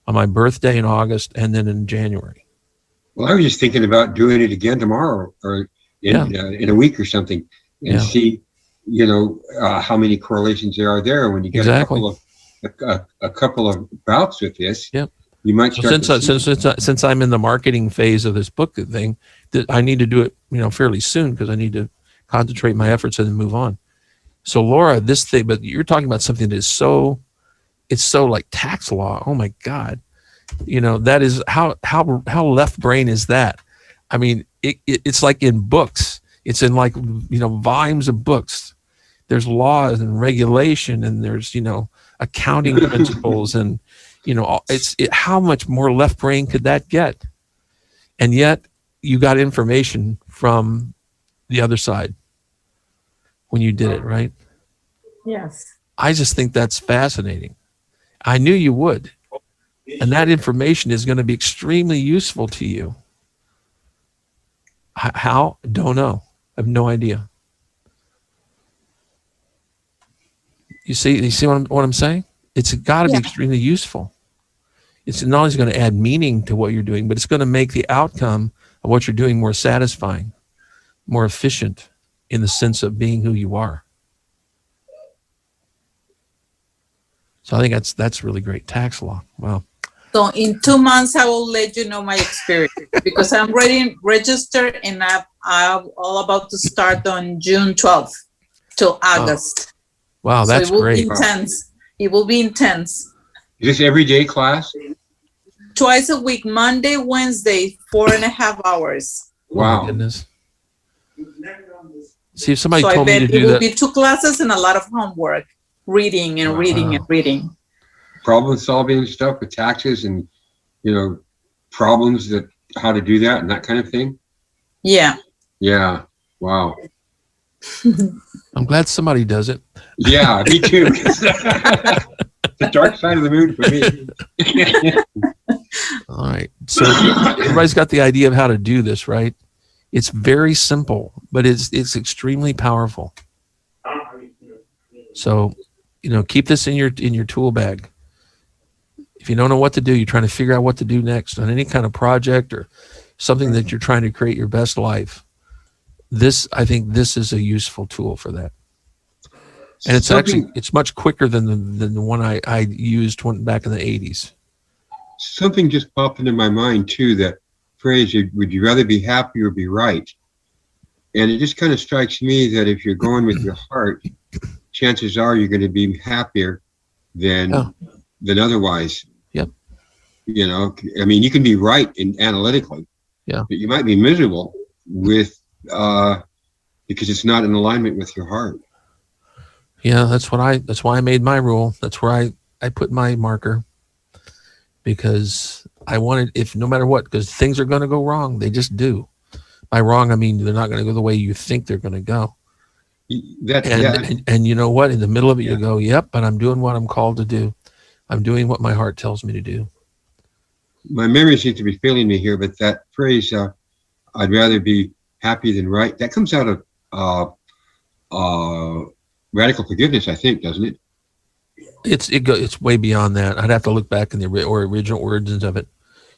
On my birthday in August and then in January. Well, I was just thinking about doing it again tomorrow or in a week or something and see, how many correlations there are there. When you get a couple of bouts with this, you might start since I'm in the marketing phase of this book thing, that I need to do it, fairly soon, because I need to concentrate my efforts and then move on. So Laura, this thing, but you're talking about something that is it's so like tax law. Oh my God. That is how left brain is that? I mean, it's like in books. It's in like, volumes of books. There's laws and regulation, and there's, accounting principles, and, how much more left brain could that get? And yet you got information from the other side when you did it, right? Yes. I just think that's fascinating. I knew you would. And that information is going to be extremely useful to you. How? Don't know. I have no idea. You see what I'm saying? It's got to be extremely useful. It's not only going to add meaning to what you're doing, but it's going to make the outcome of what you're doing more satisfying, more efficient in the sense of being who you are. So I think that's really great. Tax law. Wow. So in 2 months, I will let you know my experience because I'm registered and I'm all about to start on June 12th till August. Wow, that's so it will great. Be intense. It will be intense. Is this everyday class? Twice a week, Monday, Wednesday, 4.5 hours. Wow. Oh my goodness. See, if somebody So told me to do it will that. be 2 classes and a lot of homework, reading and reading and reading. Problem solving stuff with taxes and, problems that how to do that and that kind of thing. Yeah. Yeah. Wow. I'm glad somebody does it. Yeah, me too. The dark side of the moon for me. All right. So everybody's got the idea of how to do this, right? It's very simple, but it's extremely powerful. So, keep this in your tool bag. If you don't know what to do, you're trying to figure out what to do next on any kind of project or something that you're trying to create your best life. I think this is a useful tool for that. And it's much quicker than the one I used back in the 80s. Something just popped into my mind too, that phrase, would you rather be happy or be right? And it just kind of strikes me that if you're going with your heart, chances are you're going to be happier than otherwise. Yep. You can be right analytically, but you might be miserable with because it's not in alignment with your heart. Yeah, that's why I made my rule. That's where I put my marker, because I wanted, if no matter what, because things are going to go wrong. They just do. By wrong, I mean they're not going to go the way you think they're going to go. And you know what? In the middle of it, you go, yep, but I'm doing what I'm called to do. I'm doing what my heart tells me to do. My memory seems to be failing me here, but that phrase, I'd rather be happy than right, that comes out of radical forgiveness, I think, doesn't it? It's way beyond that. I'd have to look back in the original origins of it.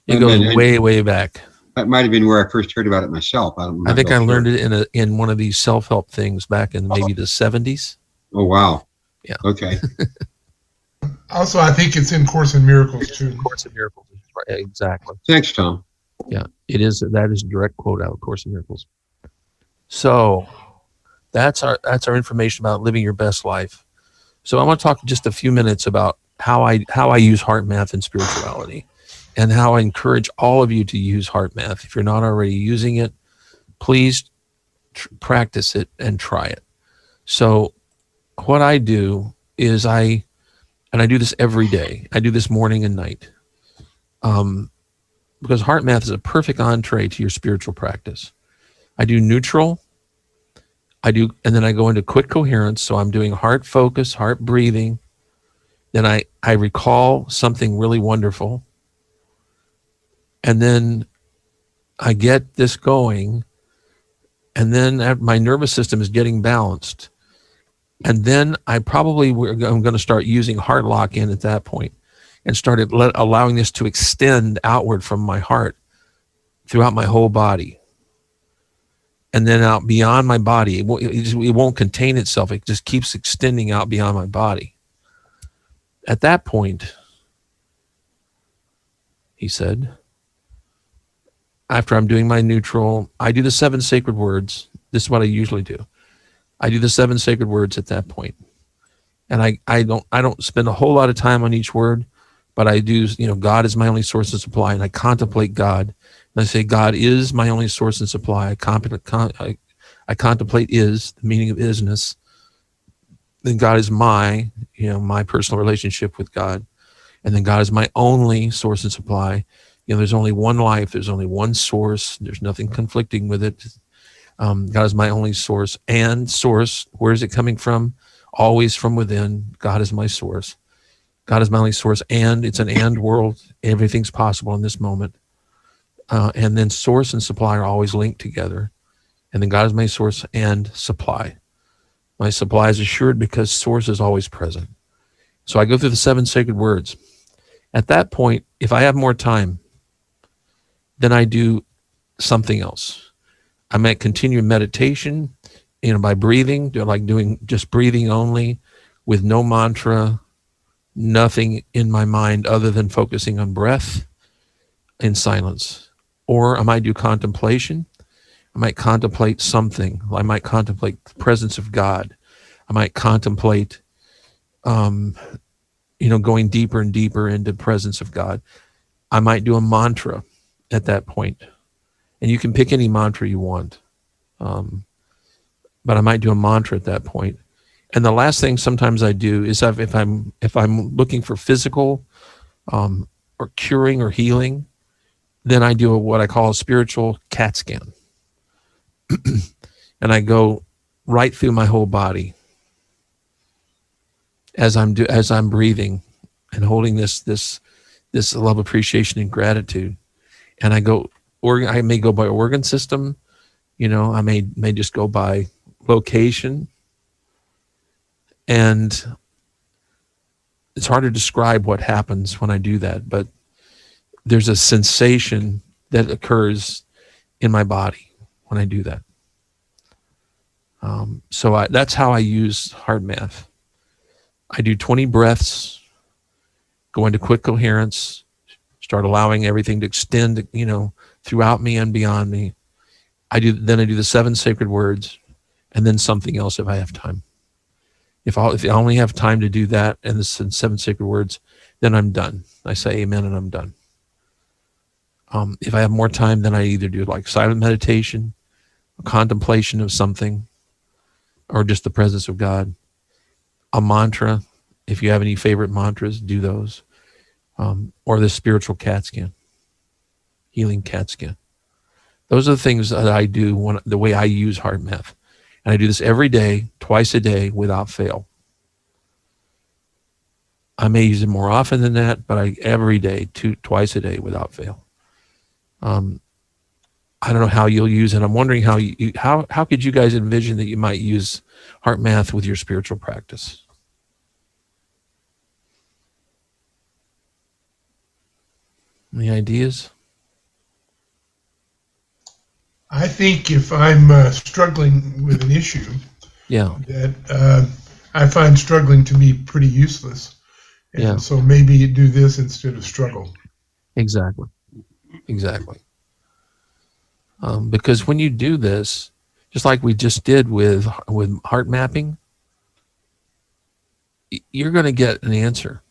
It goes way back. That might have been where I first heard about it myself. I think I learned it in one of these self-help things back in maybe the 70s. Oh, wow. Yeah. Okay. Also, I think it's in Course in Miracles too. Course in Miracles. Right, exactly. Thanks, Tom. Yeah, it is. That is a direct quote out of Course in Miracles. So that's our information about living your best life. So I want to talk just a few minutes about how I use HeartMath in spirituality, and how I encourage all of you to use HeartMath. If you're not already using it, please practice it and try it. So what I do is I do this every day. I do this morning and night, because HeartMath is a perfect entree to your spiritual practice. I do neutral. And then I go into quick coherence. So I'm doing heart focus, heart breathing. Then I recall something really wonderful. And then I get this going. And then my nervous system is getting balanced. And then I'm going to start using heart lock in at that point, and started allowing this to extend outward from my heart throughout my whole body. And then out beyond my body. It won't contain itself. It just keeps extending out beyond my body. At that point, he said, after I'm doing my neutral, I do the 7 sacred words. This is what I usually do. I do the 7 sacred words at that point. And I don't spend a whole lot of time on each word, but I do, God is my only source of supply, and I contemplate God. And I say, God is my only source and supply. I contemplate is, the meaning of isness. Then God is my personal relationship with God. And then God is my only source and supply. There's only one life. There's only one source. There's nothing conflicting with it. God is my only source. And source, where is it coming from? Always from within. God is my source. God is my only source. And it's an and world. Everything's possible in this moment. And then source and supply are always linked together. And then God is my source and supply. My supply is assured because source is always present. So I go through the 7 sacred words. At that point, if I have more time, then I do something else. I might continue meditation, by breathing, doing just breathing only with no mantra, nothing in my mind other than focusing on breath in silence. Or I might do contemplation. I might contemplate something. I might contemplate the presence of God. I might contemplate, going deeper and deeper into the presence of God. I might do a mantra at that point. And you can pick any mantra you want. But I might do a mantra at that point. And the last thing sometimes I do is if I'm looking for physical or curing or healing, then I do what I call a spiritual CAT scan. And I go right through my whole body as I'm breathing and holding this love, appreciation, and gratitude. And I may go by organ system, I may just go by location. And it's hard to describe what happens when I do that, but there's a sensation that occurs in my body when I do that. So that's how I use HeartMath. I do 20 breaths, go into quick coherence, start allowing everything to extend, throughout me and beyond me. I do the 7 sacred words, and then something else if I have time. If I only have time to do that and the 7 sacred words, then I'm done. I say amen and I'm done. If I have more time, then I either do like silent meditation, a contemplation of something, or just the presence of God. A mantra, if you have any favorite mantras, do those. Or the spiritual CAT scan, healing CAT scan. Those are the things that I do the way I use HeartMath. And I do this every day, twice a day, without fail. I may use it more often than that, but every day, twice a day, without fail. I don't know how you'll use it. I'm wondering how could you guys envision that you might use HeartMath with your spiritual practice? Any ideas? I think if I'm struggling with an issue, that I find struggling to be pretty useless. And so maybe you do this instead of struggle. Exactly. Because when you do this, just like we just did with heart mapping, you're going to get an answer.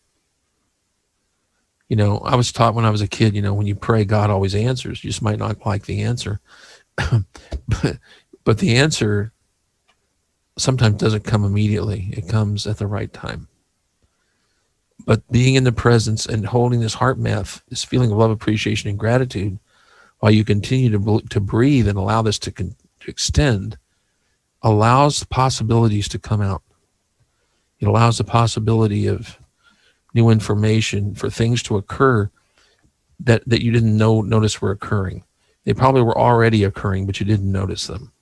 I was taught when I was a kid, when you pray, God always answers. You just might not like the answer. but the answer sometimes doesn't come immediately. It comes at the right time. But being in the presence and holding this HeartMath, this feeling of love, appreciation, and gratitude, while you continue to breathe and allow this to extend, allows possibilities to come out. It allows the possibility of new information, for things to occur that you didn't notice were occurring. They probably were already occurring, but you didn't notice them.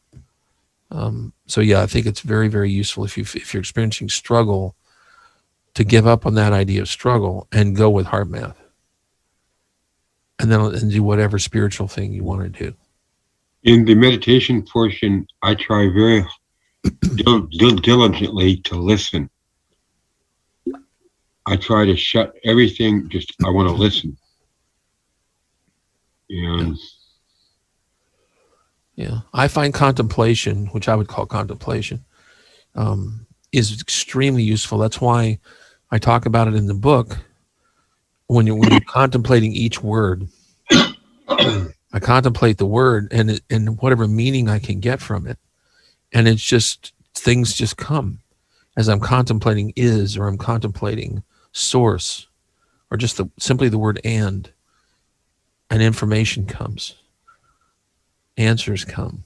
So I think it's very, very useful if you're experiencing struggle, to give up on that idea of struggle and go with HeartMath, and do whatever spiritual thing you want to do. In the meditation portion, I try very diligently to listen. I try to shut everything. I want to listen. And I find contemplation, which I would call contemplation, is extremely useful. That's why I talk about it in the book. when you're contemplating each word, I contemplate the word and whatever meaning I can get from it. And it's just, things just come as I'm contemplating is, or I'm contemplating source, or just simply the word and information comes. Answers come.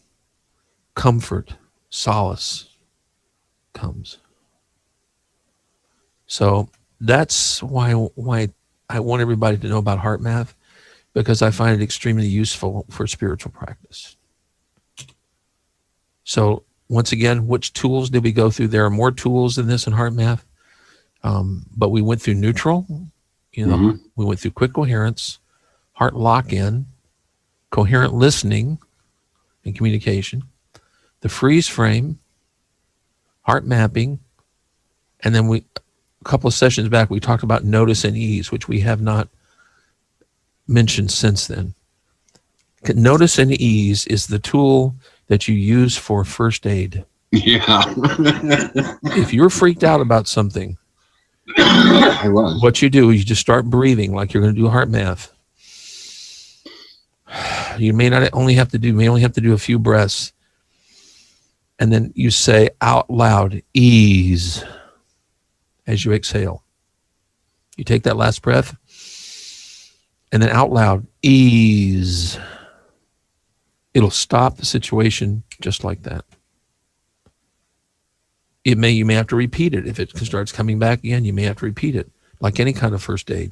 Comfort, solace comes. So that's why I want everybody to know about HeartMath, because I find it extremely useful for spiritual practice. So once again, which tools did we go through? There are more tools than this in HeartMath, but we went through neutral. We went through quick coherence, heart lock-in, coherent listening and communication, the freeze frame, heart mapping, and then a couple of sessions back, we talked about notice and ease, which we have not mentioned since then. Notice and ease is the tool that you use for first aid. Yeah. If you're freaked out about something, I was. what you do is you just start breathing like you're going to do HeartMath. You may only have to do a few breaths, and then you say out loud, ease, as you exhale. You take that last breath, and then out loud, ease. It'll stop the situation just like that. You may have to repeat it. If it starts coming back again, you may have to repeat it, like any kind of first aid.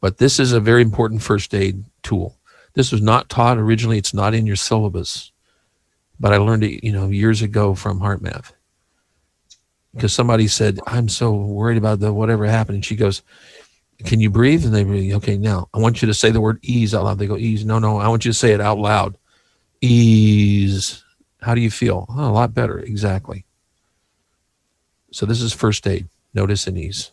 But this is a very important first aid tool. This was not taught originally. It's not in your syllabus, but I learned it, years ago from HeartMath. Because somebody said, I'm so worried about whatever happened. And she goes, can you breathe? And they go, okay, now I want you to say the word ease out loud. They go, ease. No, I want you to say it out loud. Ease. How do you feel? Oh, a lot better. Exactly. So this is first aid, notice and ease.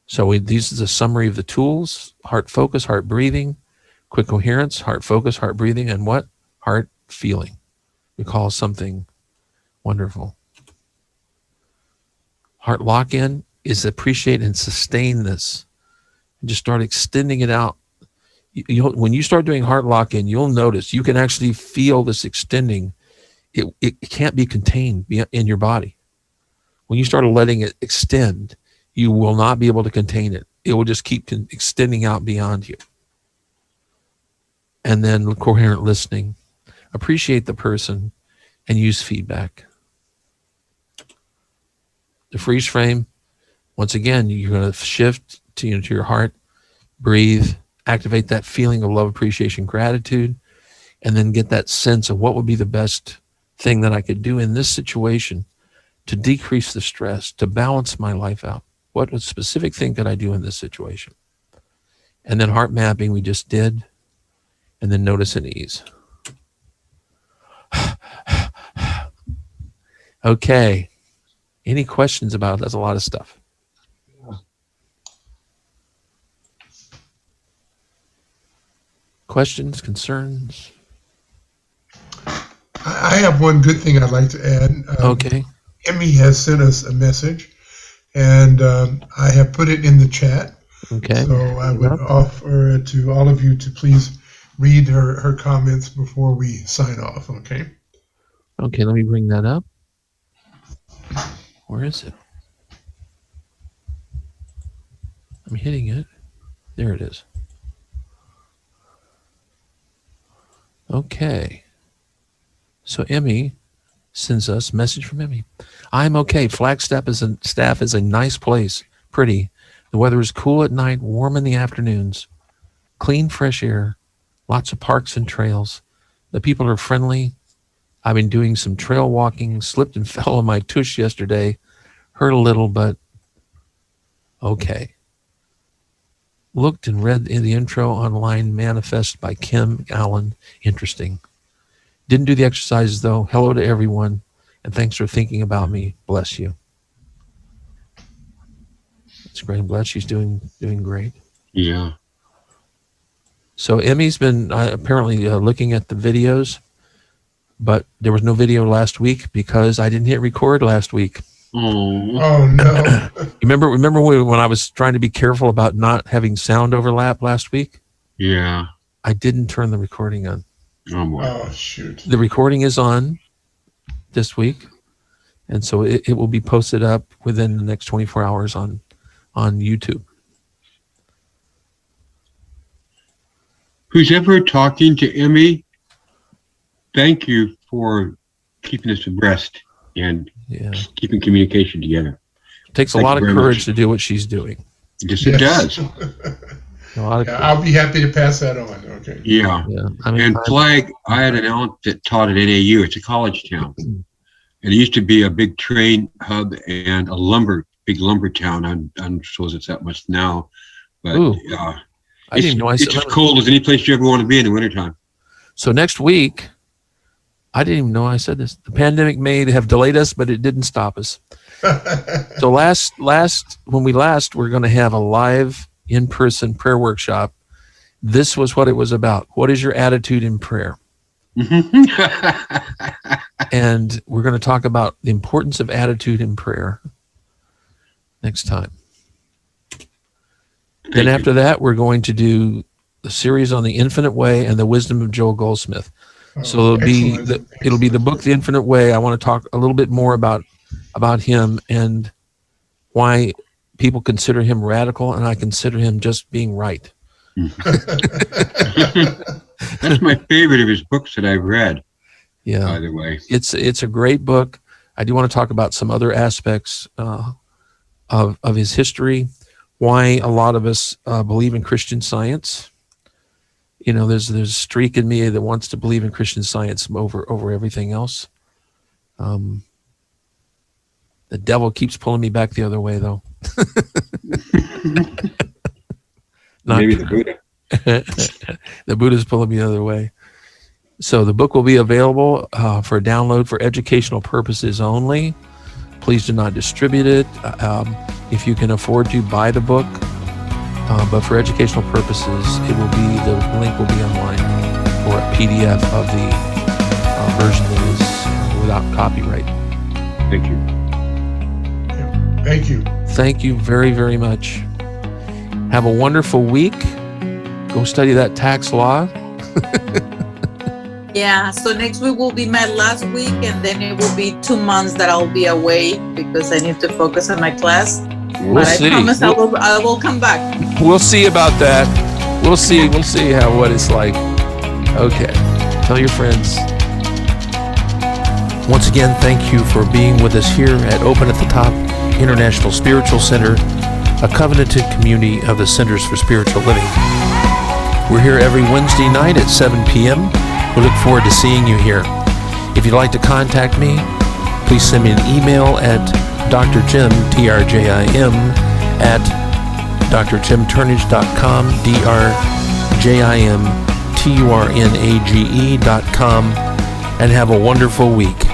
So this is a summary of the tools: heart focus, heart breathing, quick coherence, heart focus, heart breathing, and what? Heart feeling. Recall something wonderful. Heart lock-in is appreciate and sustain this. And just start extending it out. When you start doing heart lock-in, you'll notice you can actually feel this extending. It can't be contained in your body. When you start letting it extend, you will not be able to contain it. It will just keep extending out beyond you. And then coherent listening. Appreciate the person and use feedback. The freeze frame, once again, you're going to shift to your heart, breathe, activate that feeling of love, appreciation, gratitude, and then get that sense of what would be the best thing that I could do in this situation to decrease the stress, to balance my life out. What specific thing could I do in this situation? And then heart mapping we just did, and then notice and ease. Okay. Any questions about it? That's a lot of stuff. Questions, concerns? I have one good thing I'd like to add. Okay. Emmy has sent us a message, and I have put it in the chat. Okay. So I would offer to all of you to please read her comments before we sign off, okay? Okay, let me bring that up. Where is it? I'm hitting it. There it is. Okay. So Emmy sends us a message from Emmy. I'm okay. Flagstaff is a nice place. Pretty. The weather is cool at night, warm in the afternoons. Clean, fresh air. Lots of parks and trails. The people are friendly. I've been doing some trail walking. Slipped and fell on my tush yesterday. Hurt a little, but okay. Looked and read the intro online, Manifest by Kim Allen. Interesting. Didn't do the exercises, though. Hello to everyone, and thanks for thinking about me. Bless you. That's great. I'm glad she's doing great. Yeah. So Emmy's been apparently looking at the videos, but there was no video last week because I didn't hit record last week. Oh no. Remember when I was trying to be careful about not having sound overlap last week? Yeah. I didn't turn the recording on. Oh boy. Oh shoot. The recording is on this week, and so it will be posted up within the next 24 hours on YouTube. Who's ever talking to Emmy, thank you for keeping us abreast and keeping communication together. It takes a lot of courage to do what she's doing. Yes, it does. I'll be happy to pass that on. Okay. Yeah. And Flag, I had an aunt that taught at NAU. It's a college town. And it used to be a big train hub and a big lumber town. I don't suppose it's that much now. But I didn't know it's as cold as any place you ever want to be in the wintertime. So next week, I didn't even know I said this. The pandemic may have delayed us, but it didn't stop us. So when we we're going to have a live in-person prayer workshop. This was what it was about. What is your attitude in prayer? And we're going to talk about the importance of attitude in prayer next time. Then after that, we're going to do the series on the infinite way and the wisdom of Joel Goldsmith. So it'll be the book, The Infinite Way. I want to talk a little bit more about him and why people consider him radical, and I consider him just being right. That's my favorite of his books that I've read. Yeah. By the way, it's a great book. I do want to talk about some other aspects of his history. Why a lot of us believe in Christian Science. You know, there's a streak in me that wants to believe in Christian Science over everything else. The devil keeps pulling me back the other way, though. Maybe the Buddha. The Buddha's pulling me the other way. So the book will be available for download for educational purposes only. Please do not distribute it. If you can afford to, buy the book. But for educational purposes, the link will be online for a PDF of the version that is without copyright. Thank you. Thank you. Thank you very, very much. Have a wonderful week. Go study that tax law. Yeah, so next week will be my last week, and then it will be 2 months that I'll be away because I need to focus on my class. We'll see. I promise I will come back. We'll see about that. We'll see what it's like. Okay. Tell your friends. Once again, thank you for being with us here at Open at the Top International Spiritual Center, a covenanted community of the Centers for Spiritual Living. We're here every Wednesday night at 7 p.m. We look forward to seeing you here. If you'd like to contact me, please send me an email at drjim, TRJIM, at drjimturnage.com, DRJIMTURNAGE.com, and have a wonderful week.